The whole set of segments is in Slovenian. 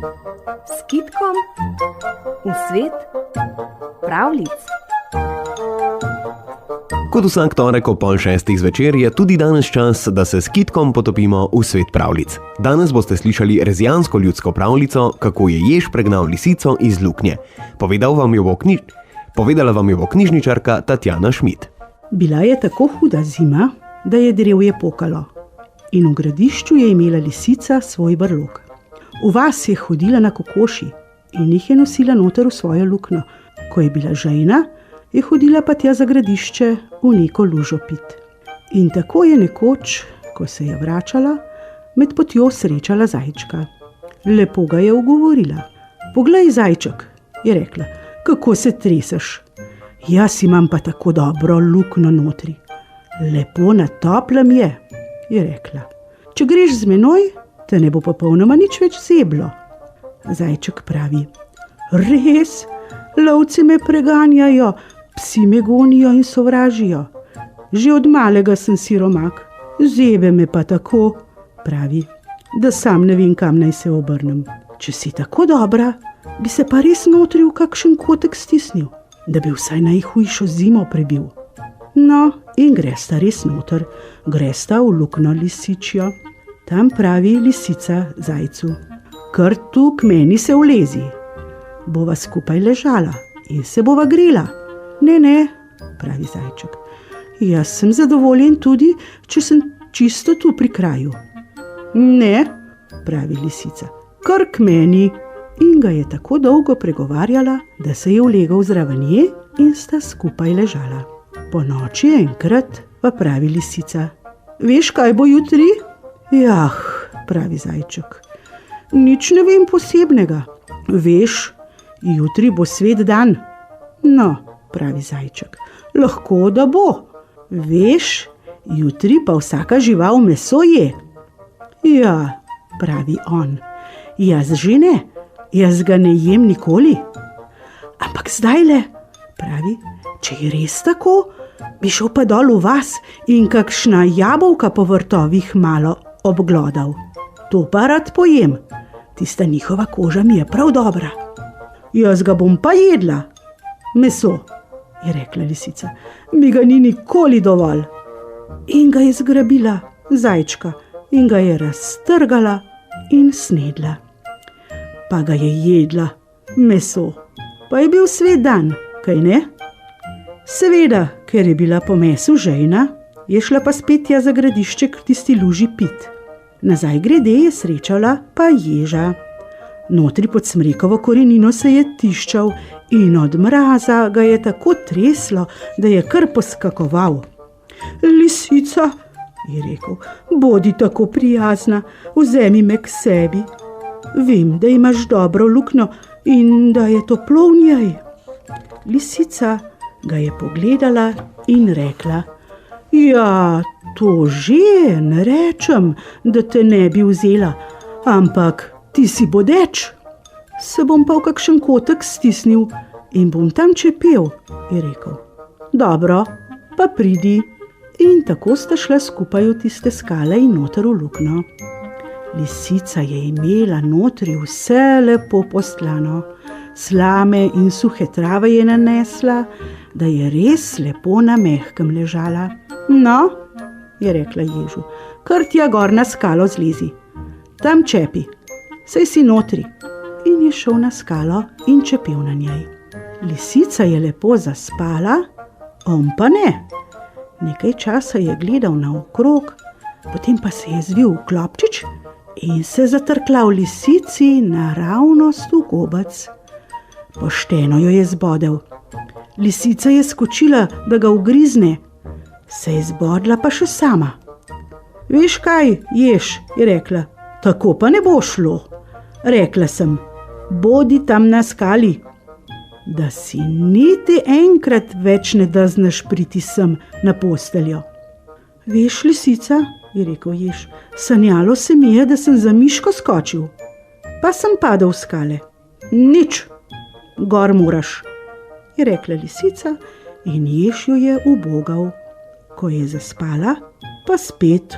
S kitkom v svet pravljic. Kot vsak torek ob 5:30 zvečer je tudi danes čas, da se s kitkom potopimo v svet pravljic. Danes boste slišali rezijansko ljudsko pravljico, kako je jež pregnal lisico iz luknje. Povedala vam jo bo knjižničarka Tatjana Šmid. Bila je tako huda zima, da je drevje pokalo. In v gradišču je imela lisica svoj brlog. V vas je hodila na kokoši in jih je nosila noter v svojo luknjo. Ko je bila žejna, je hodila pa tja za gradišče v neko lužo pit. In tako je nekoč, ko se je vračala, med potjo srečala zajčka. Lepo ga je ugovorila. Poglej, zajček, je rekla, kako se treseš. Jaz imam pa tako dobro luknjo notri. Lepo na toplem je rekla. Če greš z menoj, te ne bo popolnoma nič več zeblo. Zajček pravi, res, lovci me preganjajo, psi me gonijo in sovražijo. Že od malega sem siromak, zebe me pa tako, pravi, da sam ne vem, kam naj se obrnem. Če si tako dobra, bi se pa res notri v kakšen kotek stisnil, da bi vsaj najhujšo zimo prebil. No, in gresta res noter, gresta v luknjo lisičjo. Tam pravi lisica zajcu, kar tu k meni se vlezi. Bova skupaj ležala in se bova grela. Ne, pravi zajček, jaz sem zadovoljen tudi, če sem čisto tu pri kraju. Ne, pravi lisica, kar k meni. In ga je tako dolgo pregovarjala, da se je ulegal zraven nje in sta skupaj ležala. Po noči enkrat pa pravi lisica, veš, kaj bo jutri? Jah, pravi zajček, nič ne vem posebnega. Veš, jutri bo svet dan. No, pravi zajček, lahko da bo. Veš, jutri pa vsaka žival meso je. Ja, pravi on, jaz že ne, jaz ga ne jem nikoli. Ampak zdajle, pravi, če je res tako, bi šel pa dol v vas in kakšna jabolka po vrtovih malo obglodal. To pa rad pojem, tista njihova koža mi je prav dobra. Jaz ga bom pa jedla. Meso, je rekla lisica, mi ga ni nikoli dovolj. In ga je zgrabila zajčka in ga je raztrgala in snedla. Pa ga je jedla, meso, pa je bil svet dan, kaj ne? Seveda, ker je bila po mesu žejna, je šla pa spet tja za gradišče k tisti luži pit. Nazaj grede je srečala pa ježa. Notri pod smrekovo korenino se je tiščal in od mraza ga je tako treslo, da je kar poskakoval. Lisica, je rekel, bodi tako prijazna, vzemi me k sebi. Vem, da imaš dobro luknjo in da je toplo v njej. Lisica ga je pogledala in rekla, ja, to že ne rečem, da te ne bi vzela, ampak ti si bodeč. Se bom pa v kakšen kotek stisnil in bom tam čepel, je rekel. Dobro, pa pridi. In tako sta šla skupaj v tiste skale in noter v luknjo. Lisica je imela notri vse lepo postlano, slame in suhe trave je nanesla, da je res lepo na mehkem ležala. No, je rekla ježu, kar tja gor na skalo zlezi, tam čepi, saj si notri. In je šel na skalo in čepel na njej. Lisica je lepo zaspala, on pa ne. Nekaj časa je gledal naokrog, potem pa se je zvil v klopčič in se zatrkla v lisici naravnost v gobec. Pošteno jo je zbodel. Lisica je skočila, da ga ugrizne, se je zbodla pa še sama. Veš kaj, jež, je rekla, tako pa ne bo šlo. Rekla sem, bodi tam na skali, da si niti enkrat več ne drzneš priti sem na posteljo. Veš, lisica, je rekel jež, sanjalo se mi je, da sem za miško skočil, pa sem padel v skale. Nič, gor moraš, je rekla lisica in jež jo je ubogal. Ko je zaspala, pa spet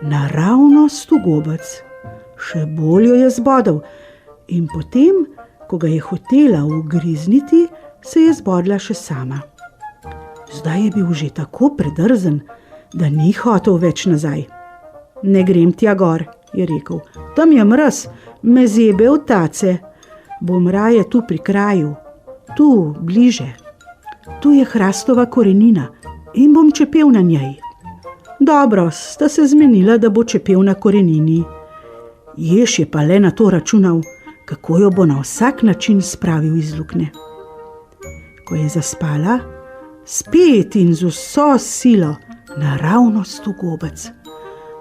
naravnost v gobec. Še bolj jo je zbodel In potem, ko ga je hotela ugrizniti, se je zbodla še sama. Zdaj je bil že tako predrzen, da ni hotel več nazaj. Ne grem tja gor, je rekel, tam je mraz, me zebe v tace. Bom raje tu pri kraju, tu bliže. Tu je hrastova korenina in bom čepel na njej. Dobro, sta se zmenila, da bo čepel na korenini. Jež je pa le na to računal, kako jo bo na vsak način spravil iz luknje. Ko je zaspala, spet in z vso silo naravnost v gobec.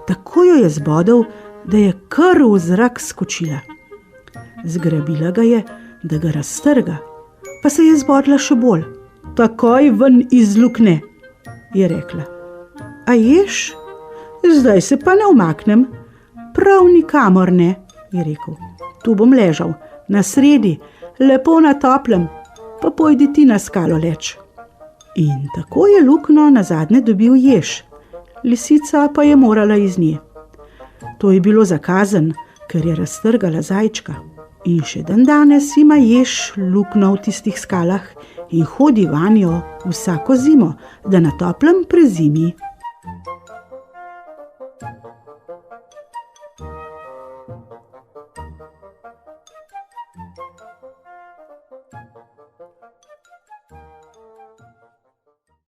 Tako jo je zbodel, da je kar v zrak skočila. Zgrabila ga je, da ga raztrga, pa se je zbodla še bolj. Takoj ven iz luknje, je rekla. A ješ? Zdaj se pa ne umaknem. Prav nikamor ne, je rekel. Tu bom ležal, na sredi, lepo na toplem, pa pojdi ti na skalo leč. In tako je luknjo nazadnje dobil jež, lisica pa je morala iz nje. To je bilo zakazan, ker je raztrgala zajčka. In še dandanes ima jež luknjo v tistih skalah in hodi vanjo vsako zimo, da na toplem prezimi.